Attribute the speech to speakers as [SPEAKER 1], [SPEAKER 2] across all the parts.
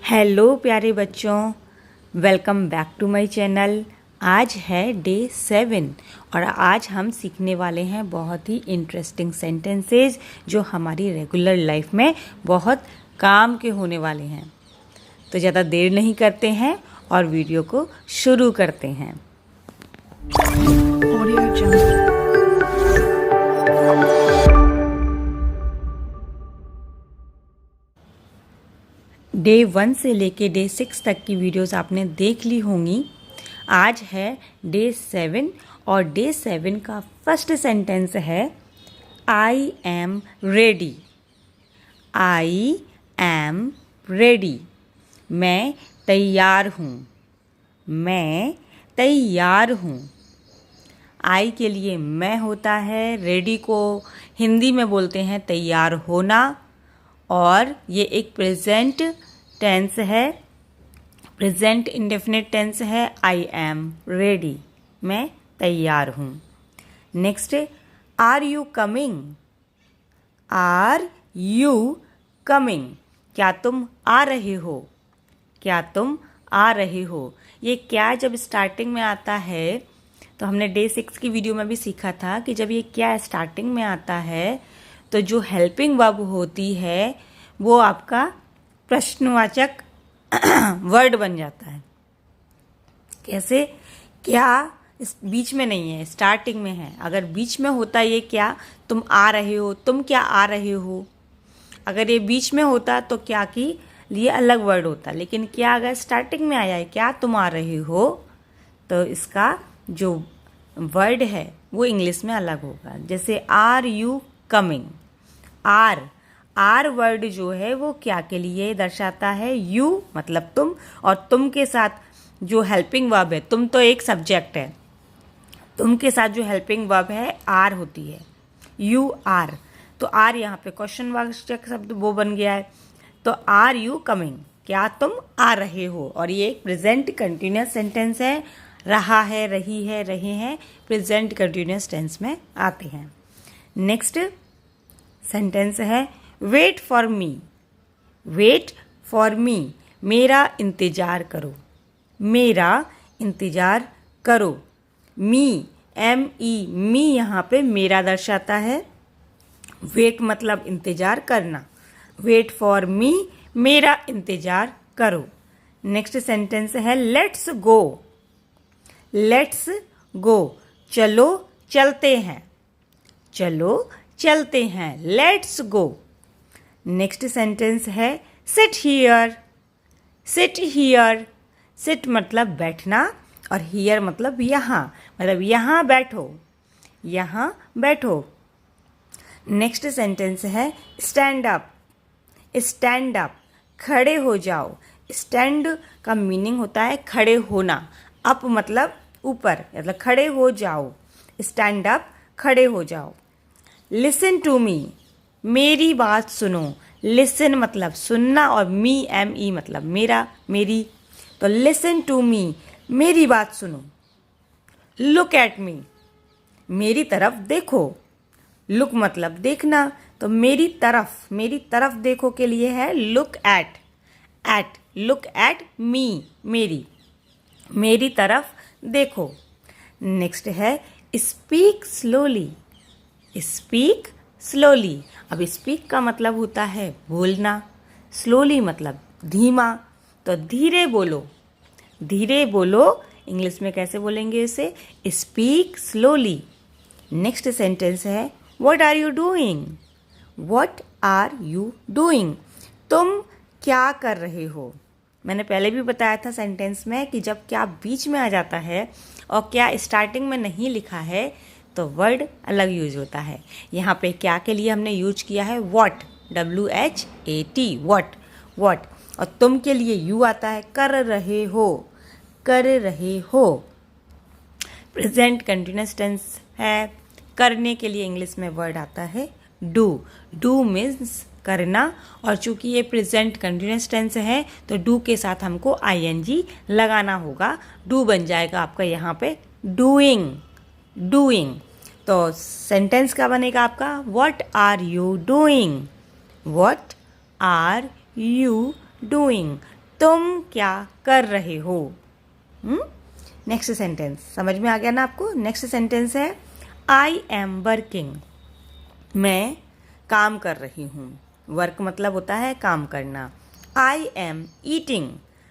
[SPEAKER 1] Hello प्यारे बच्चों, welcome back to my channel. आज है डे 7 और आज हम सीखने वाले हैं बहुत ही इंटरेस्टिंग सेंटेंसेस जो हमारी रेगुलर लाइफ में बहुत काम के होने वाले हैं। तो ज़्यादा देर नहीं करते हैं और वीडियो को शुरू करते हैं। डे 1 से लेके डे 6 तक की वीडियोस आपने देख ली होंगी। आज है डे 7 और डे 7 का फर्स्ट सेंटेंस है I am ready. I am ready, मैं तैयार हूँ। मैं तैयार हूँ। आई के लिए मैं होता है, रेडी को हिंदी में बोलते हैं तैयार होना, और ये एक प्रेजेंट टेंस है, प्रेजेंट इंडेफिनिट टेंस है। आई एम रेडी, मैं तैयार हूँ। Next, are you coming. Are you coming, क्या तुम आ रहे हो। क्या तुम आ रहे हो। ये क्या जब स्टार्टिंग में आता है, तो हमने डे 6 की वीडियो में भी सीखा था कि जब ये क्या स्टार्टिंग में आता है तो जो हेल्पिंग वर्ब होती है वो आपका प्रश्नवाचक वर्ड बन जाता है। कैसे? क्या इस बीच में नहीं है, स्टार्टिंग में है। अगर बीच में होता ये क्या, तुम आ रहे हो, तुम क्या आ रहे हो, अगर ये बीच में होता तो क्या की लिए अलग वर्ड होता। लेकिन क्या अगर स्टार्टिंग में आया है, क्या तुम आ रहे हो, तो इसका जो वर्ड है वो इंग्लिश में अलग होगा। जैसे are you coming, are word जो है वो क्या के लिए दर्शाता है, यू मतलब तुम, और तुम के साथ जो हेल्पिंग वर्ब है, तुम तो एक सब्जेक्ट है, तुम के साथ जो हेल्पिंग वर्ब है आर होती है, यू आर। तो आर यहाँ पे क्वेश्चन वाचक शब्द वो बन गया है। तो आर यू कमिंग, क्या तुम आ रहे हो। और ये एक प्रेजेंट कंटिन्यूअस सेंटेंस है, रहा है, रही है, रहे हैं, प्रेजेंट कंटिन्यूअस टेंस में आते हैं। नेक्स्ट सेंटेंस है wait for me. Wait for me, मेरा इंतजार करो। मेरा इंतजार करो। मी, एम ई, मी यहाँ पे मेरा दर्शाता है। वेट मतलब इंतजार करना। वेट फॉर मी, मेरा इंतजार करो। नेक्स्ट सेंटेंस है लेट्स गो। लेट्स गो, चलो चलते हैं। चलो चलते हैं, लेट्स गो। नेक्स्ट सेंटेंस है sit here. Sit here, sit मतलब बैठना और हियर मतलब यहाँ, मतलब यहाँ बैठो, यहाँ बैठो। नेक्स्ट सेंटेंस है स्टैंड अप। स्टैंड अप, खड़े हो जाओ। स्टैंड का मीनिंग होता है खड़े होना, अप मतलब ऊपर, मतलब खड़े हो जाओ। स्टैंड अप, खड़े हो जाओ। लिसन टू मी, मेरी बात सुनो। लिसन मतलब सुनना और मी, एम ई मतलब मेरा, मेरी। तो लिसन टू मी, मेरी बात सुनो। लुक एट मी, मेरी तरफ देखो। लुक मतलब देखना, तो मेरी तरफ देखो के लिए है look at. At, look at me, मेरी तरफ देखो। नेक्स्ट है स्पीक स्लोली। स्पीक स्लोली, अब स्पीक का मतलब होता है बोलना, स्लोली मतलब धीमा, तो धीरे बोलो। धीरे बोलो, इंग्लिश में कैसे बोलेंगे इसे, स्पीक स्लोली। नेक्स्ट सेंटेंस है what are you doing. What are you doing, तुम क्या कर रहे हो। मैंने पहले भी बताया था सेंटेंस में कि जब क्या बीच में आ जाता है और क्या स्टार्टिंग में नहीं लिखा है तो वर्ड अलग यूज होता है। यहाँ पे क्या के लिए हमने यूज किया है व्हाट, WHAT, व्हाट, व्हाट। और तुम के लिए यू आता है कर रहे हो, कर रहे हो। प्रेजेंट कंटिन्यूअस टेंस है, करने के लिए इंग्लिश में वर्ड आता है डू। डू मीन्स करना, और चूंकि ये प्रेजेंट कंटिन्यूअस टेंस है तो डू के साथ हमको ING लगाना होगा। डू बन जाएगा आपका यहाँ पे डूइंग, डूइंग। तो सेंटेंस क्या बनेगा आपका, what are you doing. What are you doing, तुम क्या कर रहे हो? नेक्स्ट सेंटेंस समझ में आ गया ना आपको? नेक्स्ट सेंटेंस है आई एम वर्किंग, मैं काम कर रही हूँ। वर्क मतलब होता है काम करना। आई एम ईटिंग,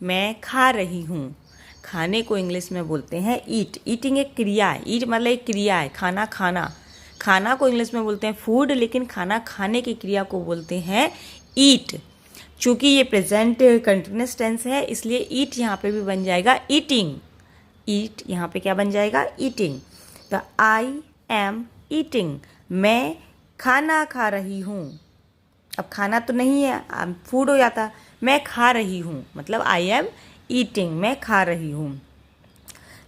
[SPEAKER 1] मैं खा रही हूँ। खाने को इंग्लिश में बोलते हैं ईट। ईटिंग एक क्रिया है, ईट मतलब एक क्रिया है, खाना खाना। खाना को इंग्लिश में बोलते हैं फूड, लेकिन खाना खाने की क्रिया को बोलते हैं ईट। चूँकि ये प्रेजेंट कंटिन्यूअस टेंस है, इसलिए ईट यहाँ पे भी बन जाएगा ईटिंग। ईट यहाँ पे क्या बन जाएगा? ईटिंग। तो आई एम ईटिंग, मैं खाना खा रही हूँ। अब खाना तो नहीं है, अब फूड हो जाता। मैं खा रही हूँ मतलब आई एम ईटिंग, मैं खा रही हूँ।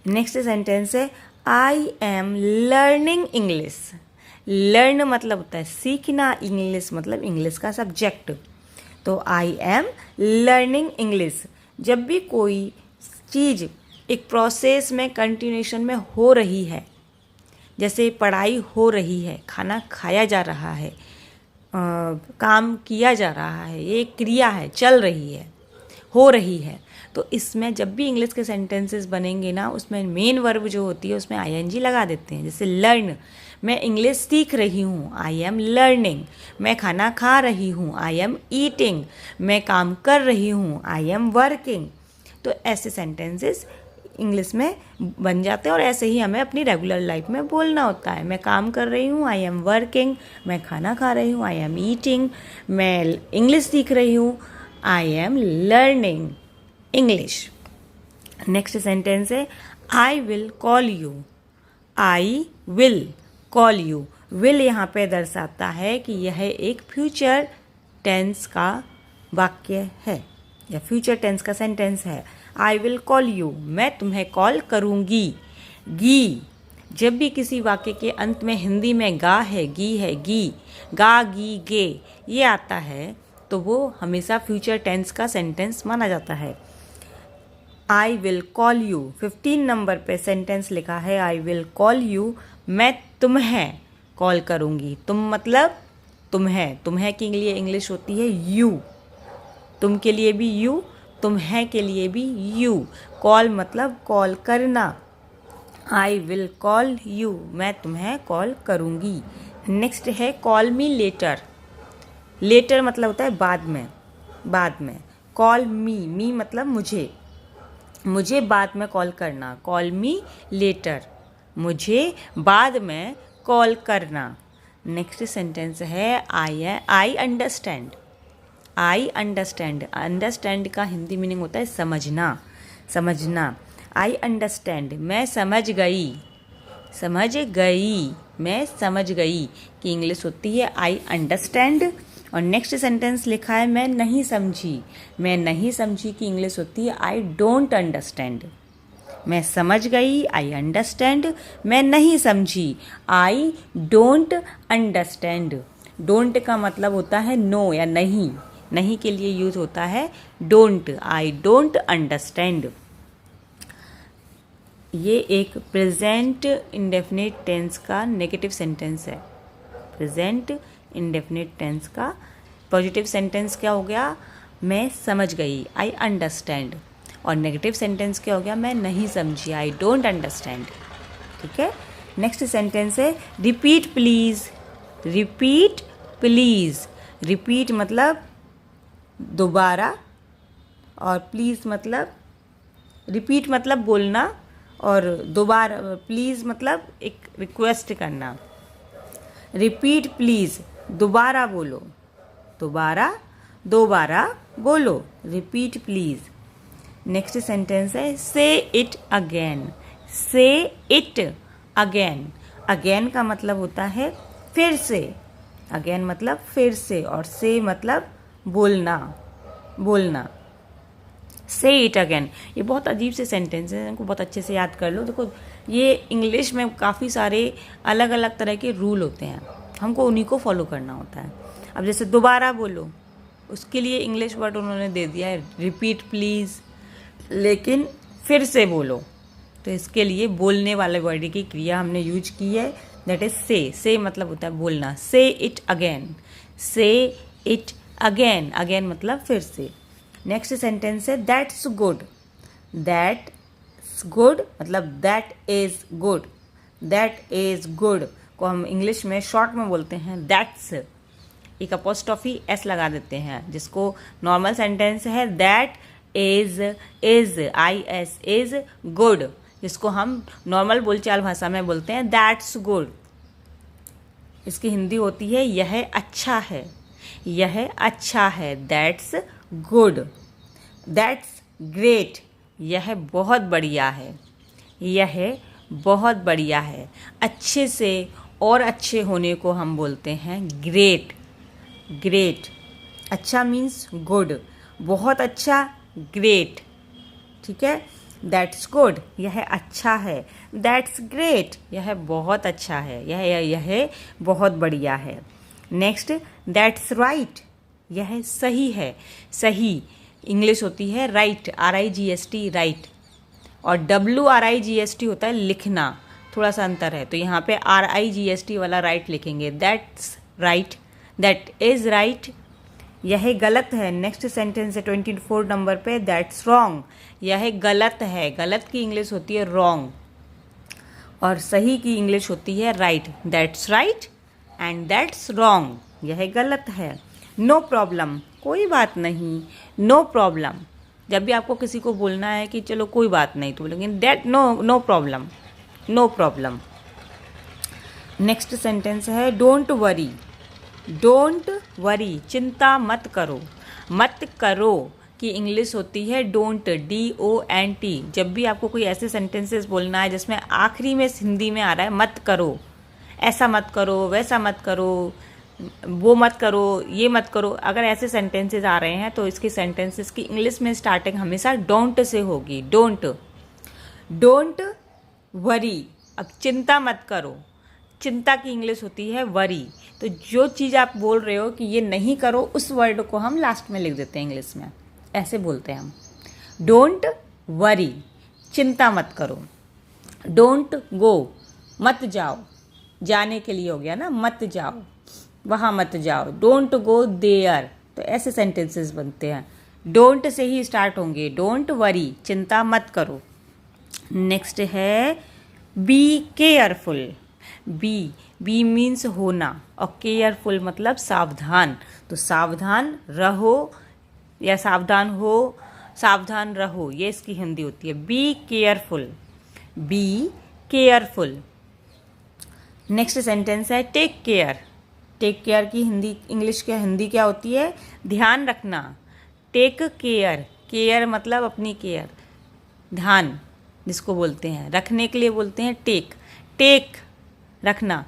[SPEAKER 1] नेक्स्ट सेंटेंस है I am learning English. Learn मतलब होता है सीखना, इंग्लिश मतलब इंग्लिश का सब्जेक्ट। तो आई एम लर्निंग इंग्लिश। जब भी कोई चीज़ एक प्रोसेस में कंटिन्यूएशन में हो रही है, जैसे पढ़ाई हो रही है, खाना खाया जा रहा है, काम किया जा रहा है, ये एक क्रिया है, चल रही है, हो रही है, तो इसमें जब भी इंग्लिश के सेंटेंसेस बनेंगे ना, उसमें मेन वर्ब जो होती है उसमें आईएनजी लगा देते हैं। जैसे लर्न, मैं इंग्लिश सीख रही हूँ, आई एम लर्निंग। मैं खाना खा रही हूँ, आई एम ईटिंग। मैं काम कर रही हूँ, आई एम वर्किंग। तो ऐसे सेंटेंसेस इंग्लिश में बन जाते हैं और ऐसे ही हमें अपनी रेगुलर लाइफ में बोलना होता है। मैं काम कर रही हूँ, आई एम वर्किंग। मैं खाना खा रही हूँ, आई एम ईटिंग। मैं इंग्लिश सीख रही हूँ, I am learning English. Next sentence है I will call you. I will call you. Will यहाँ पे दर्शाता है कि यह एक फ्यूचर टेंस का वाक्य है या फ्यूचर टेंस का सेंटेंस है। आई विल कॉल यू, मैं तुम्हें कॉल करूँगी। गी, जब भी किसी वाक्य के अंत में हिंदी में गा है, गी है, गी, गा, गी, गे ये आता है, तो वो हमेशा फ्यूचर टेंस का सेंटेंस माना जाता है। I will call you, 15 number पे सेंटेंस लिखा है आई विल कॉल यू, मैं तुम्हें कॉल करूँगी। तुम मतलब तुम्हें, तुम्हें के लिए इंग्लिश होती है यू। तुम के लिए भी यू, तुम्हें के लिए भी यू। कॉल मतलब कॉल करना। आई विल कॉल यू, मैं तुम्हें कॉल करूँगी। नेक्स्ट है कॉल मी लेटर। लेटर मतलब होता है बाद में, बाद में। कॉल मी, मी मतलब मुझे, मुझे बाद में कॉल करना। कॉल मी लेटर, मुझे बाद में कॉल करना। नेक्स्ट सेंटेंस है I understand. I understand, understand का हिंदी मीनिंग होता है समझना, समझना। आई अंडरस्टैंड, मैं समझ गई, समझ गई, मैं समझ गई की इंग्लिश होती है आई अंडरस्टैंड। और नेक्स्ट सेंटेंस लिखा है मैं नहीं समझी। मैं नहीं समझी की इंग्लिश होती है आई डोंट अंडरस्टैंड। मैं समझ गई, आई अंडरस्टैंड। मैं नहीं समझी, आई डोंट अंडरस्टैंड। डोंट का मतलब होता है नो या नहीं, नहीं के लिए यूज होता है डोंट। I don't understand. ये एक प्रेजेंट इंडेफिनिट टेंस का नेगेटिव सेंटेंस है। प्रेजेंट इंडेफिनिट टेंस का पॉजिटिव सेंटेंस क्या हो गया? मैं समझ गई, आई अंडरस्टैंड। और नेगेटिव सेंटेंस क्या हो गया? मैं नहीं समझी, आई डोंट अंडरस्टैंड। ठीक है। नेक्स्ट सेंटेंस है repeat please. Repeat please. Repeat मतलब दोबारा, और प्लीज़ मतलब, रिपीट मतलब बोलना, और दोबारा प्लीज़ मतलब एक रिक्वेस्ट करना। रिपीट प्लीज़, दोबारा बोलो, दोबारा, दोबारा बोलो, रिपीट प्लीज़। नेक्स्ट सेंटेंस है से इट अगेन। से इट अगेन। अगेन का मतलब होता है फिर से। अगेन मतलब फिर से, और से मतलब बोलना, बोलना। से इट अगेन, ये बहुत अजीब से सेंटेंस है, इनको बहुत अच्छे से याद कर लो। देखो ये इंग्लिश में काफ़ी सारे अलग अलग तरह के रूल होते हैं, हमको उन्हीं को फॉलो करना होता है। अब जैसे दोबारा बोलो, उसके लिए इंग्लिश वर्ड उन्होंने दे दिया है रिपीट प्लीज़। लेकिन फिर से बोलो, तो इसके लिए बोलने वाले वर्ड की क्रिया हमने यूज की है, दैट इज से। से मतलब होता है बोलना। से इट अगेन, से इट अगेन। अगेन मतलब फिर से। नेक्स्ट सेंटेंस है दैट्स गुड। दैट्स गुड मतलब that is good. That is good को हम इंग्लिश में शॉर्ट में बोलते हैं दैट्स, एक अपोस्ट्रोफी एस लगा देते हैं, जिसको नॉर्मल सेंटेंस है that is I S is good, जिसको हम नॉर्मल बोलचाल भाषा में बोलते हैं दैट्स गुड। इसकी हिंदी होती है यह अच्छा है। यह अच्छा है, दैट्स गुड। दैट्स ग्रेट, यह बहुत बढ़िया है। यह बहुत बढ़िया है। अच्छे से और अच्छे होने को हम बोलते हैं ग्रेट। ग्रेट, अच्छा मीन्स गुड, बहुत अच्छा ग्रेट, ठीक है। दैट्स गुड, यह अच्छा है। दैट्स ग्रेट, यह बहुत अच्छा है, यह बहुत बढ़िया है। नेक्स्ट, दैट्स राइट, यह सही है। सही इंग्लिश होती है राइट, RIGST राइट, और WRIGST होता है लिखना, थोड़ा सा अंतर है, तो यहाँ पे RIGST वाला राइट लिखेंगे। That's right, that is right, यह गलत है। नेक्स्ट सेंटेंस है 24 नंबर पे, दैट्स रॉन्ग, यह गलत है। गलत की इंग्लिश होती है रॉन्ग और सही की इंग्लिश होती है right. That's right and that's wrong, यह गलत है। नो प्रॉब्लम, कोई बात नहीं। नो प्रॉब्लम, जब भी आपको किसी को बोलना है कि चलो कोई बात नहीं, तो बोलेंगे that no problem, no problem. Next sentence है डोंट वरी। डोंट वरी, चिंता मत करो। मत करो की इंग्लिश होती है डोंट, DONT। जब भी आपको कोई ऐसे सेंटेंसेस बोलना है जिसमें आखिरी में हिंदी में आ रहा है मत करो, ऐसा मत करो, वैसा मत करो, वो मत करो, ये मत करो, अगर ऐसे सेंटेंसेस आ रहे हैं तो इसके सेंटेंसेस की इंग्लिश में स्टार्टिंग हमेशा डोंट से होगी। डोंट, डोंट वरी, अब चिंता मत करो। चिंता की इंग्लिश होती है वरी। तो जो चीज़ आप बोल रहे हो कि ये नहीं करो, उस वर्ड को हम लास्ट में लिख देते हैं इंग्लिश में, ऐसे बोलते हैं हम। डोंट वरी, चिंता मत करो। डोंट गो, मत जाओ, जाने के लिए हो गया ना, मत जाओ, वहाँ मत जाओ। डोंट गो देयर, तो ऐसे सेंटेंसेस बनते हैं, डोंट से ही स्टार्ट होंगे। डोंट वरी, चिंता मत करो। नेक्स्ट है बी केयरफुल। बी मीन्स होना और केयरफुल मतलब सावधान। तो सावधान रहो या सावधान हो, सावधान रहो, ये इसकी हिंदी होती है। Be careful, be careful. Next sentence है टेक केयर। टेक केयर की हिंदी क्या होती है? ध्यान रखना। टेक केयर, केयर मतलब अपनी केयर, ध्यान जिसको बोलते हैं, रखने के लिए बोलते हैं टेक। टेक रखना,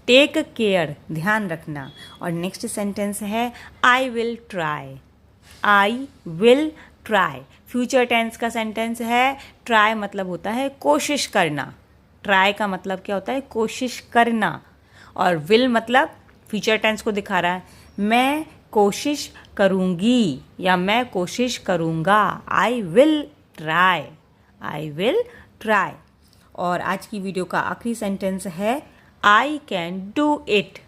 [SPEAKER 1] टेक केयर ध्यान रखना। और नेक्स्ट सेंटेंस है I will try. I will try future tense का सेंटेंस है। ट्राई मतलब होता है कोशिश करना। ट्राई का मतलब क्या होता है? कोशिश करना। और विल मतलब फ्यूचर टेंस को दिखा रहा है, मैं कोशिश करूँगी या मैं कोशिश करूँगा। आई will try, I will try. और आज की वीडियो का आखिरी सेंटेंस है I can do it.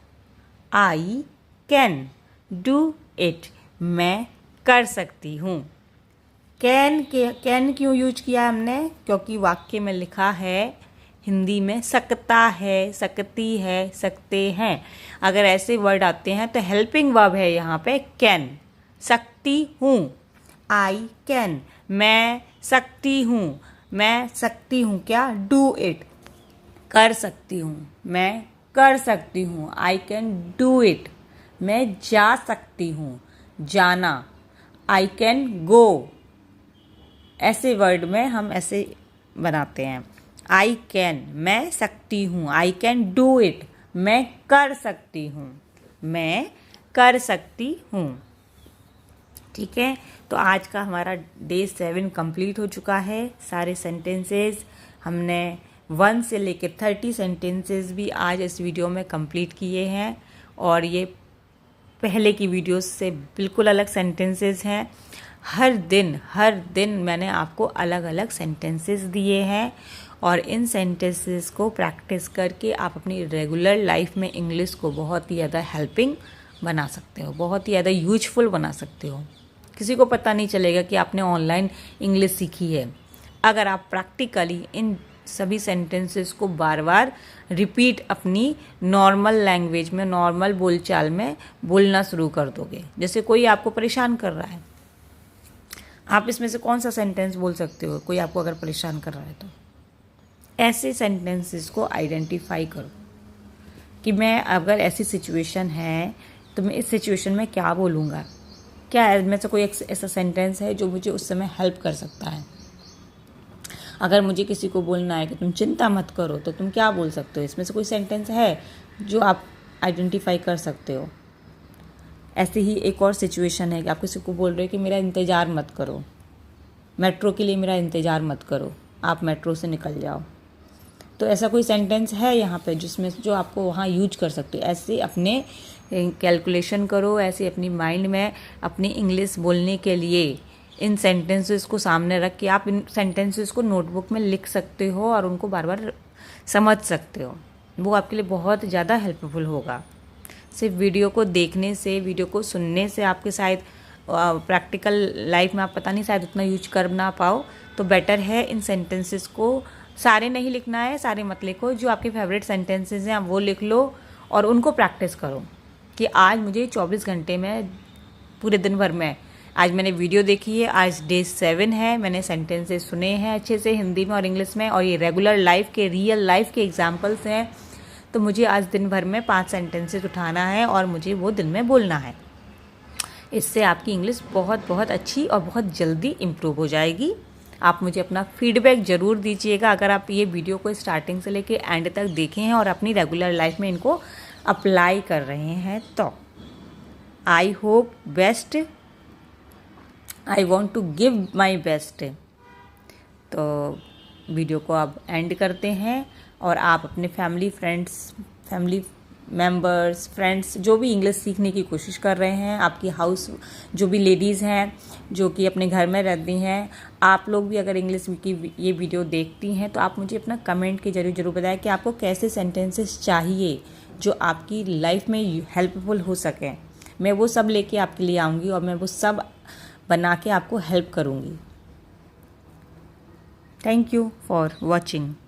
[SPEAKER 1] I can do it, मैं कर सकती हूँ। कैन क्यों यूज किया हमने? क्योंकि वाक्य में लिखा है हिंदी में सकता है, सकती है, सकते हैं। अगर ऐसे वर्ड आते हैं तो हेल्पिंग वर्ब है यहाँ पे कैन। सकती हूँ, आई कैन, मैं सकती हूँ। मैं सकती हूँ क्या? डू इट, कर सकती हूँ, मैं कर सकती हूँ। आई कैन डू इट, मैं जा सकती हूँ, जाना। आई कैन गो, ऐसे वर्ड में हम ऐसे बनाते हैं। आई कैन, मैं सकती हूँ। आई कैन डू इट, मैं कर सकती हूँ, मैं कर सकती हूँ। ठीक है, तो आज का हमारा डे 7 कंप्लीट हो चुका है। सारे सेंटेंसेस हमने 1 से लेकर 30 सेंटेंसेस भी आज इस वीडियो में कंप्लीट किए हैं। और ये पहले की वीडियोस से बिल्कुल अलग सेंटेंसेस हैं। हर दिन मैंने आपको अलग अलग सेंटेंसेस दिए हैं और इन सेंटेंसेस को प्रैक्टिस करके आप अपनी रेगुलर लाइफ में इंग्लिश को बहुत ही ज़्यादा हेल्पिंग बना सकते हो, बहुत ही ज़्यादा यूजफुल बना सकते हो। किसी को पता नहीं चलेगा कि आपने ऑनलाइन इंग्लिश सीखी है अगर आप प्रैक्टिकली इन सभी सेंटेंसेस को बार बार रिपीट अपनी नॉर्मल लैंग्वेज में, नॉर्मल बोलचाल में बोलना शुरू कर दोगे। जैसे कोई आपको परेशान कर रहा है, आप इसमें से कौन सा सेंटेंस बोल सकते हो? कोई आपको अगर परेशान कर रहा है तो ऐसे सेंटेंसेस को आइडेंटिफाई करो कि मैं अगर ऐसी सिचुएशन है तो मैं इस सिचुएशन में क्या बोलूँगा, क्या इनमें से कोई ऐसा सेंटेंस है जो मुझे उस समय हेल्प कर सकता है। अगर मुझे किसी को बोलना है कि तुम चिंता मत करो तो तुम क्या बोल सकते हो? इसमें से कोई सेंटेंस है जो आप आइडेंटिफाई कर सकते हो। ऐसे ही एक और सिचुएशन है कि आप किसी को बोल रहे हो कि मेरा इंतज़ार मत करो, मेट्रो के लिए मेरा इंतज़ार मत करो, आप मेट्रो से निकल जाओ। तो ऐसा कोई सेंटेंस है यहाँ पे जिसमें जो आपको वहाँ यूज कर सकते हो। ऐसे अपने कैलकुलेशन करो, ऐसे अपनी माइंड में अपनी इंग्लिश बोलने के लिए इन सेंटेंसेस को सामने रख के आप इन सेंटेंसेस को नोटबुक में लिख सकते हो और उनको बार बार समझ सकते हो। वो आपके लिए बहुत ज़्यादा हेल्पफुल होगा। सिर्फ वीडियो को देखने से, वीडियो को सुनने से आपके शायद प्रैक्टिकल लाइफ में आप पता नहीं शायद उतना यूज कर ना पाओ, तो बेटर है इन सेंटेंसेस को सारे नहीं लिखना है, सारे मत लिखो, जो आपके फेवरेट सेंटेंसेस हैं वो लिख लो और उनको प्रैक्टिस करो कि आज मुझे 24 घंटे में, पूरे दिन भर में, आज मैंने वीडियो देखी है, आज डे 7 है, मैंने सेंटेंसेस सुने हैं अच्छे से हिंदी में और इंग्लिश में, और ये रेगुलर लाइफ के, रियल लाइफ के एग्जाम्पल्स हैं, तो मुझे आज दिन भर में 5 सेंटेंसेस उठाना है और मुझे वो दिन में बोलना है। इससे आपकी इंग्लिश बहुत बहुत अच्छी और बहुत जल्दी इम्प्रूव हो जाएगी। आप मुझे अपना फीडबैक ज़रूर दीजिएगा अगर आप ये वीडियो को स्टार्टिंग से लेके एंड तक देखे हैं और अपनी रेगुलर लाइफ में इनको अप्लाई कर रहे हैं तो। I hope best, I want to give my best. तो वीडियो को अब एंड करते हैं और आप अपने फैमिली मेंबर्स, फ्रेंड्स जो भी इंग्लिश सीखने की कोशिश कर रहे हैं, आपकी हाउस जो भी लेडीज़ हैं जो कि अपने घर में रहती हैं, आप लोग भी अगर इंग्लिश की ये वीडियो देखती हैं तो आप मुझे अपना कमेंट के जरूर बताएं कि आपको कैसे सेंटेंसेस चाहिए जो आपकी लाइफ में हेल्पफुल हो सकें। मैं वो सब लेके आपके लिए आऊँगी और मैं वो सब बना के आपको हेल्प करूँगी। Thank you for watching.